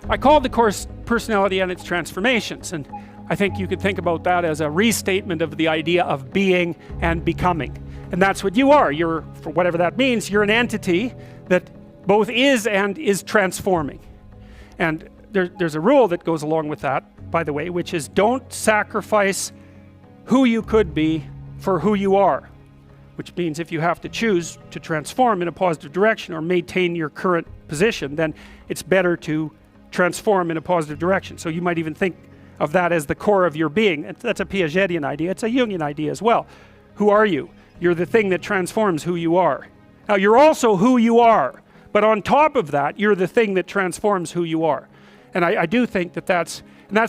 I called the course Personality and Its Transformations, and I think you could think about that as a restatement of the idea of being and becoming. And that's what you are. You're, for whatever that means, you're an entity that both is and is transforming. And there's a rule that goes along with that, by the way, which is don't sacrifice who you could be for who you are. Which means if you have to choose to transform in a positive direction or maintain your current position, then it's better to transform in a positive direction. So you might even think of that as the core of your being. That's a Piagetian idea. It's a Jungian idea as well. Who are you? You're the thing that transforms who you are. Now you're also who you are, but on top of that, you're the thing that transforms who you are. And I do think that that's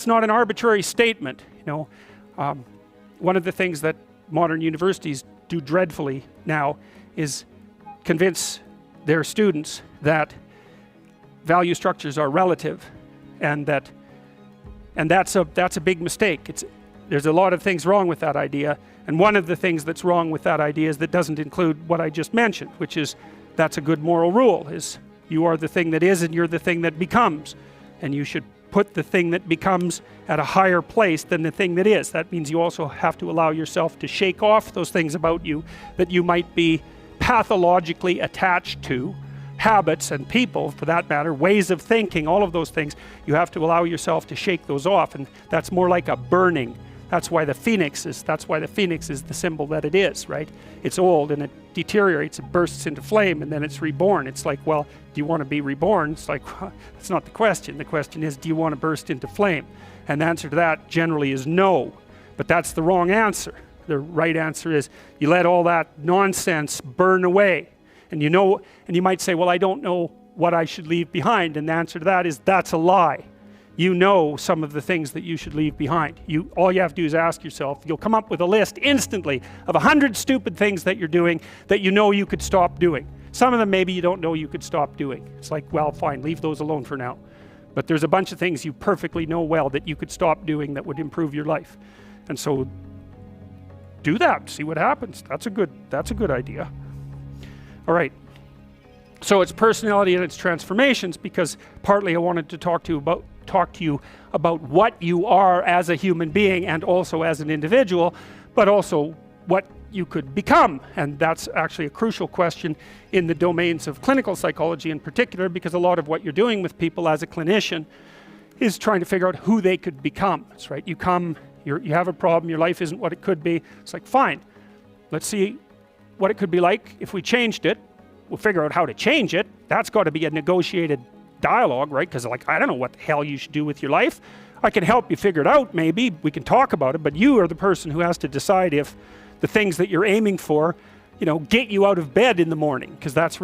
not an arbitrary statement. You know, one of the things that modern universities do dreadfully now is convince their students that value structures are relative, and that's a big mistake. There's a lot of things wrong with that idea, and one of the things that's wrong with that idea is that doesn't include what I just mentioned, which is that's a good moral rule, is you are the thing that is and you're the thing that becomes, and you should put the thing that becomes at a higher place than the thing that is. That means you also have to allow yourself to shake off those things about you that you might be pathologically attached to, habits and people for that matter, ways of thinking, all of those things. You have to allow yourself to shake those off, and that's more like a burning. That's why the phoenix is the symbol that it is, right? It's old and it deteriorates, it bursts into flame, and then it's reborn. It's like, well, do you want to be reborn? It's like, that's not the question. The question is, do you want to burst into flame? And the answer to that generally is no, but that's the wrong answer. The right answer is you let all that nonsense burn away. And you know, and you might say, well, I don't know what I should leave behind. And the answer to that is that's a lie. You know some of the things that you should leave behind. All you have to do is ask yourself. You'll come up with a list instantly of 100 stupid things that you're doing that you know you could stop doing. Some of them maybe you don't know you could stop doing. It's like, well, fine, leave those alone for now. But there's a bunch of things you perfectly know well that you could stop doing that would improve your life. And so do that, see what happens. That's a good idea. All right. So it's personality and its transformations, because partly I wanted to talk to you about what you are as a human being and also as an individual, but also what you could become. And that's actually a crucial question in the domains of clinical psychology in particular, because a lot of what you're doing with people as a clinician is trying to figure out who they could become. That's right. You have a problem, your life isn't what it could be. It's like, fine, let's see what it could be like if we changed it. We'll figure out how to change it. That's got to be a negotiated dialogue, right? Because like, I don't know what the hell you should do with your life. I can help you figure it out, maybe. We can talk about it, but you are the person who has to decide if the things that you're aiming for, you know, get you out of bed in the morning, because that's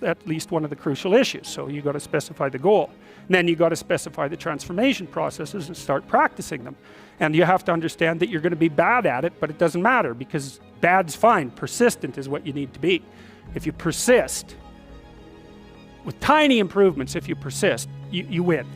at least one of the crucial issues. So you got to specify the goal. And then you got to specify the transformation processes and start practicing them. And you have to understand that you're going to be bad at it, but it doesn't matter, because bad's fine. Persistent is what you need to be. If you persist, with tiny improvements, if you persist, you win.